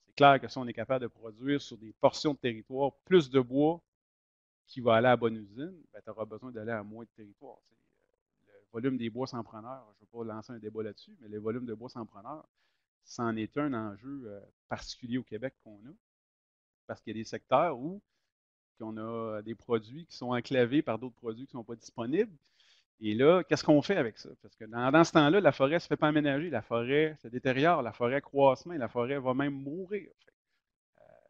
c'est clair que si on est capable de produire sur des portions de territoire plus de bois qui va aller à la bonne usine, ben, tu auras besoin d'aller à moins de territoire. Le volume des bois sans preneur, je ne vais pas lancer un débat là-dessus, mais le volume de bois sans preneur, c'en est un enjeu particulier au Québec qu'on a. Parce qu'il y a des secteurs où on a des produits qui sont enclavés par d'autres produits qui ne sont pas disponibles. Et là, qu'est-ce qu'on fait avec ça? Parce que dans ce temps-là, la forêt ne se fait pas aménager, la forêt se détériore, la forêt croît, la forêt va même mourir.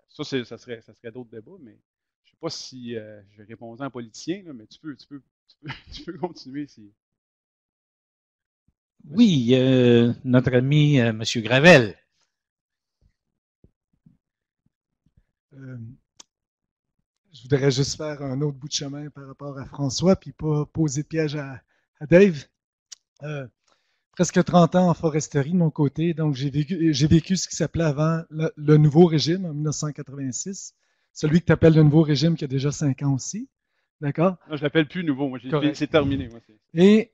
Ça serait d'autres débats, mais je ne sais pas si je répondais en politicien, là, mais tu peux tu peux continuer si. Oui, notre ami M. Gravel. Je voudrais juste faire un autre bout de chemin par rapport à François, puis pas poser de piège à Dave. Presque 30 ans en foresterie de mon côté, donc j'ai vécu ce qui s'appelait avant le nouveau régime en 1986, celui que tu appelles le nouveau régime qui a déjà 5 ans aussi. D'accord? Non, je l'appelle plus nouveau, moi, c'est terminé. Moi, Et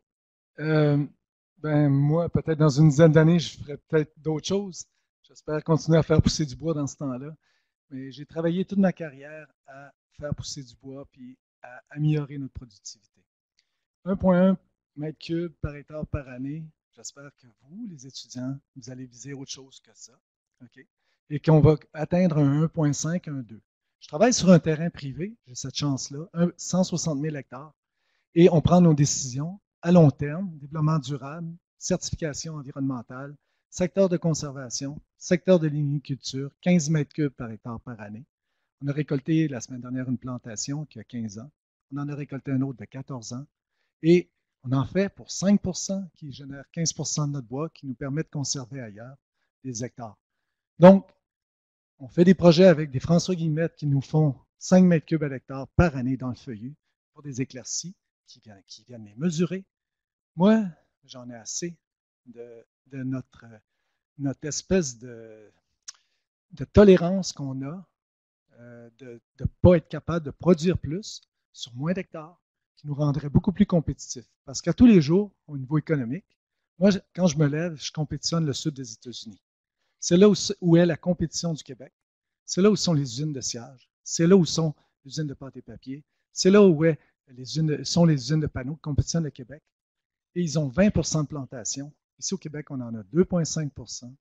moi, peut-être dans une dizaine d'années, je ferai peut-être d'autres choses. J'espère continuer à faire pousser du bois dans ce temps-là. Mais j'ai travaillé toute ma carrière à faire pousser du bois puis à améliorer notre productivité. 1,1 mètre cube par hectare par année. J'espère que vous, les étudiants, vous allez viser autre chose que ça. OK? Et qu'on va atteindre un 1,5, un 2. Je travaille sur un terrain privé, j'ai cette chance-là, 160 000 hectares, et on prend nos décisions à long terme, développement durable, certification environnementale, secteur de conservation, secteur de ligniculture, 15 mètres cubes par hectare par année. On a récolté la semaine dernière une plantation qui a 15 ans. On en a récolté un autre de 14 ans. Et on en fait pour 5 qui génère 15 de notre bois qui nous permet de conserver ailleurs des hectares. Donc, on fait des projets avec des François Guillemette qui nous font 5 mètres cubes à l'hectare par année dans le feuillu pour des éclaircies qui viennent les mesurer. Moi, j'en ai assez de notre espèce de tolérance qu'on a de ne pas être capable de produire plus sur moins d'hectares qui nous rendrait beaucoup plus compétitifs. Parce qu'à tous les jours, au niveau économique, moi, quand je me lève, je compétitionne le sud des États-Unis. C'est là où est la compétition du Québec. C'est là où sont les usines de sciage. C'est là où sont les usines de pâte et papier. C'est là où sont les usines de panneaux qui compétitionnent le Québec. Et ils ont 20 de plantation. Ici au Québec, on en a 2,5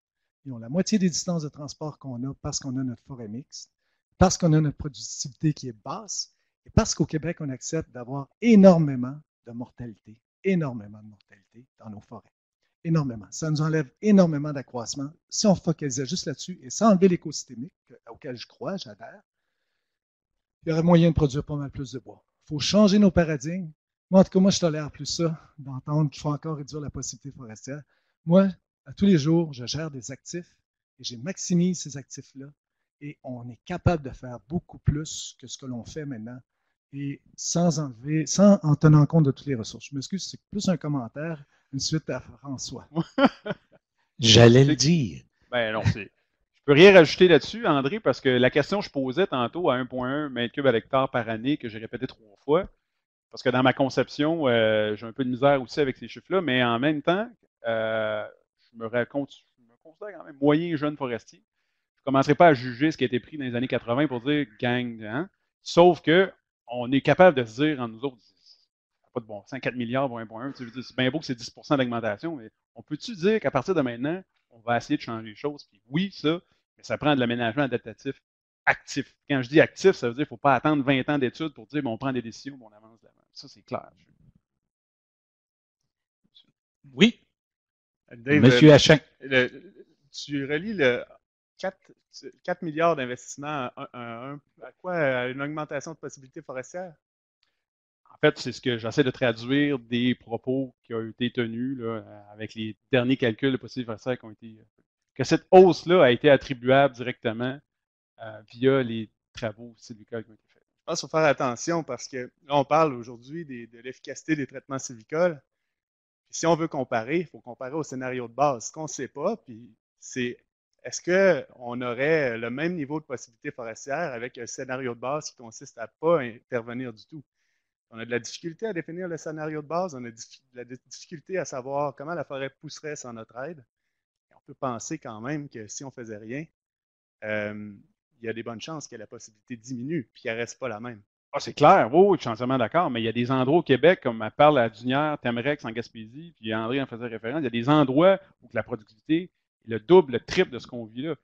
Ils ont la moitié des distances de transport qu'on a parce qu'on a notre forêt mixte, parce qu'on a notre productivité qui est basse, et parce qu'au Québec, on accepte d'avoir énormément de mortalité dans nos forêts. Énormément. Ça nous enlève énormément d'accroissement. Si on focalisait juste là-dessus et sans enlever l'écosystémique, auquel je crois, j'adhère, il y aurait moyen de produire pas mal plus de bois. Il faut changer nos paradigmes. Moi, en tout cas, moi, je tolère plus ça, d'entendre qu'il faut encore réduire la possibilité forestière. Moi, à tous les jours, je gère des actifs et je maximise ces actifs-là. Et on est capable de faire beaucoup plus que ce que l'on fait maintenant et sans en tenant compte de toutes les ressources. Je m'excuse, c'est plus un commentaire, une suite à François. J'allais le dire. Ben non, je peux rien rajouter là-dessus, André, parce que la question que je posais tantôt à 1,1 mètre cube à l'hectare par année, que j'ai répété 3 fois, parce que dans ma conception, j'ai un peu de misère aussi avec ces chiffres-là, mais en même temps, je me considère quand même moyen jeune forestier. Je ne commencerai pas à juger ce qui a été pris dans les années 80 pour dire gang, hein? Sauf qu'on est capable de se dire en nous autres, pas de bon sens, 4 milliards pour 1,1, c'est bien beau que c'est 10 d'augmentation, mais on peut-tu dire qu'à partir de maintenant, on va essayer de changer les choses? Puis oui, ça, mais ça prend de l'aménagement adaptatif actif. Quand je dis actif, ça veut dire qu'il ne faut pas attendre 20 ans d'études pour dire bon, on prend des décisions, on avance de l'avant. Ça, c'est clair. Oui. Dave, Monsieur Hachin. Tu relis le 4 milliards d'investissements à quoi? À une augmentation de possibilités forestières? En fait, c'est ce que j'essaie de traduire des propos qui ont été tenus là, avec les derniers calculs de possibilités forestières qui ont été. Que cette hausse-là a été attribuable directement via les travaux sylvicoles qui ont été faits. Je pense qu'il faut faire attention parce que là, on parle aujourd'hui de l'efficacité des traitements sylvicoles. Puis si on veut comparer, il faut comparer au scénario de base. Ce qu'on ne sait pas, puis c'est est-ce qu'on aurait le même niveau de possibilités forestières avec un scénario de base qui consiste à ne pas intervenir du tout? On a de la difficulté à définir le scénario de base, on a de la difficulté à savoir comment la forêt pousserait sans notre aide. Et on peut penser quand même que si on ne faisait rien, il y a des bonnes chances que la possibilité diminue, puis qu'elle ne reste pas la même. Ah, c'est clair, oui, je suis entièrement d'accord, mais il y a des endroits au Québec, comme elle parle à Dunière, Temerex en Gaspésie, puis André en faisait référence, il y a des endroits où la productivité est le double, le triple de ce qu'on vit là.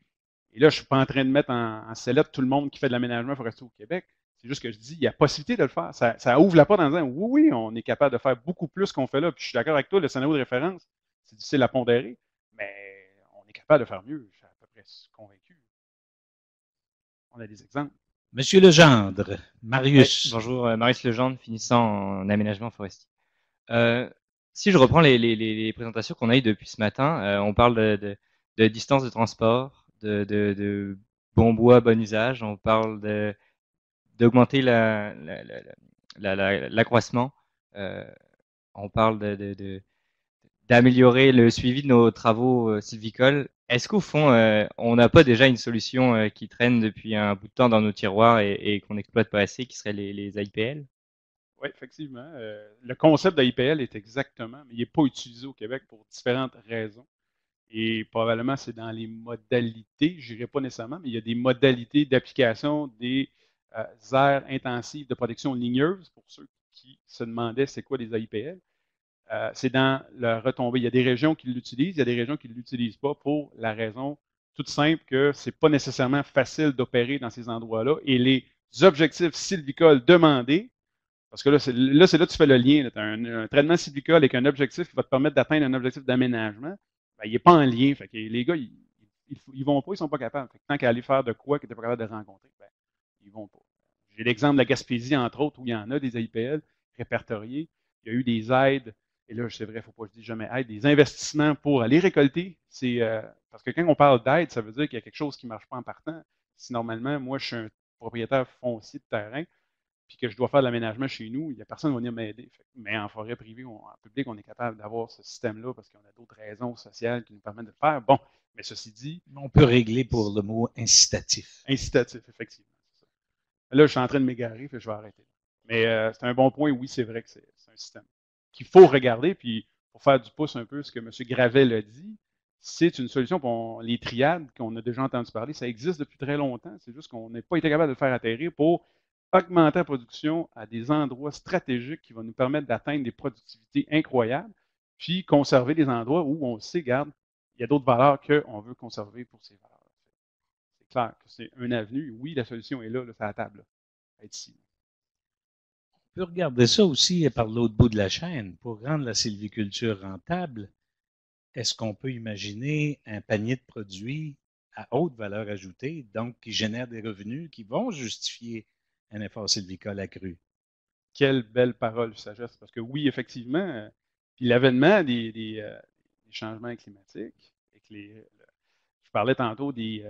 Et là, je ne suis pas en train de mettre en sellette tout le monde qui fait de l'aménagement forestier au Québec. C'est juste que je dis, il y a possibilité de le faire. Ça ouvre la porte en disant, oui, on est capable de faire beaucoup plus qu'on fait là. Puis je suis d'accord avec toi, le scénario de référence, c'est difficile à pondérer, mais on est capable de faire mieux. Je suis à peu près convaincu. On a des exemples. Monsieur Legendre, Marius. Ouais, bonjour, Marius Legendre, finissant en aménagement forestier. Si je reprends les présentations qu'on a eues depuis ce matin, on parle de distance de transport, de bon bois, bon usage, on parle d'augmenter l'accroissement, on parle d'améliorer le suivi de nos travaux sylvicoles. Est-ce qu'au fond, on n'a pas déjà une solution qui traîne depuis un bout de temps dans nos tiroirs et qu'on n'exploite pas assez, qui serait les AIPL? Oui, effectivement. Le concept d'AIPL est exactement, mais il n'est pas utilisé au Québec pour différentes raisons. Et probablement, c'est dans les modalités, je dirais pas nécessairement, mais il y a des modalités d'application des aires intensives de protection ligneuse, pour ceux qui se demandaient c'est quoi des AIPL. C'est dans la retombée. Il y a des régions qui l'utilisent, il y a des régions qui ne l'utilisent pas pour la raison toute simple que ce n'est pas nécessairement facile d'opérer dans ces endroits-là. Et les objectifs sylvicoles demandés, parce que là, c'est là que tu fais le lien. Tu as un traitement sylvicole avec un objectif qui va te permettre d'atteindre un objectif d'aménagement. Ben, il n'est pas en lien. Fait que les gars, ils vont pas, ils ne sont pas capables. Fait que tant qu'à aller faire de quoi qu'ils n'étaient pas capables de rencontrer, ben, ils ne vont pas. J'ai l'exemple de la Gaspésie, entre autres, où il y en a des AIPL répertoriés. Il y a eu des aides, et là, c'est vrai, il ne faut pas que je dise jamais aide, des investissements pour aller récolter. Parce que quand on parle d'aide, ça veut dire qu'il y a quelque chose qui ne marche pas en partant. Si normalement, moi, je suis un propriétaire foncier de terrain, puis que je dois faire de l'aménagement chez nous, il n'y a personne qui va venir m'aider. Mais en forêt privée, en public, on est capable d'avoir ce système-là parce qu'on a d'autres raisons sociales qui nous permettent de le faire. Bon, mais ceci dit... On peut régler pour le mot incitatif. Incitatif, effectivement. Là, je suis en train de m'égarer, puis je vais arrêter. Mais c'est un bon point, oui, c'est vrai que c'est un système qu'il faut regarder, puis pour faire du pouce un peu, ce que M. Gravel a dit, c'est une solution pour les triades qu'on a déjà entendu parler. Ça existe depuis très longtemps, c'est juste qu'on n'a pas été capable de le faire atterrir pour augmenter la production à des endroits stratégiques qui vont nous permettre d'atteindre des productivités incroyables, puis conserver des endroits où on sait, regarde, il y a d'autres valeurs qu'on veut conserver pour ces valeurs. C'est clair que c'est une avenue. Oui, la solution est là, c'est à la table. Là, ici. On peut regarder ça aussi par l'autre bout de la chaîne. Pour rendre la sylviculture rentable, est-ce qu'on peut imaginer un panier de produits à haute valeur ajoutée, donc qui génèrent des revenus qui vont justifier un effort sylvicole accru? Quelle belle parole de sagesse. Parce que oui, effectivement, puis l'avènement des changements climatiques, je parlais tantôt des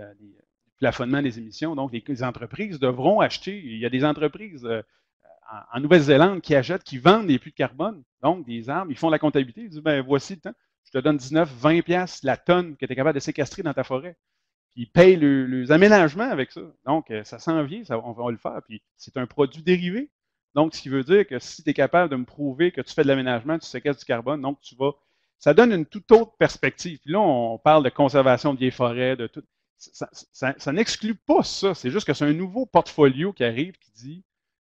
plafonnements des émissions, donc les entreprises devront acheter. Il y a des entreprises en Nouvelle-Zélande qui achètent, qui vendent des puits de carbone, donc des arbres, ils font la comptabilité, ils disent, ben voici le temps, je te donne 19, 20 piastres la tonne que tu es capable de séquestrer dans ta forêt. Puis ils payent les aménagements avec ça. Donc, ça s'en vient, on va le faire. Puis c'est un produit dérivé. Donc, ce qui veut dire que si tu es capable de me prouver que tu fais de l'aménagement, tu séquestres du carbone, donc ça donne une toute autre perspective. Puis là, on parle de conservation de vieilles forêts, de tout. Ça n'exclut pas ça. C'est juste que c'est un nouveau portfolio qui arrive qui dit,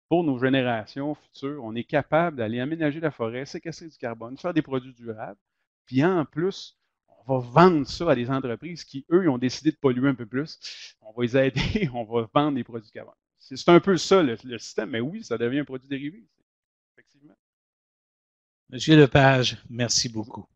pour nos générations futures, on est capable d'aller aménager la forêt, séquestrer du carbone, faire des produits durables. Puis en plus, on va vendre ça à des entreprises qui, eux, ont décidé de polluer un peu plus. On va les aider, on va vendre des produits carbone. C'est un peu ça le système, mais oui, ça devient un produit dérivé. Effectivement. Monsieur Lepage, merci beaucoup.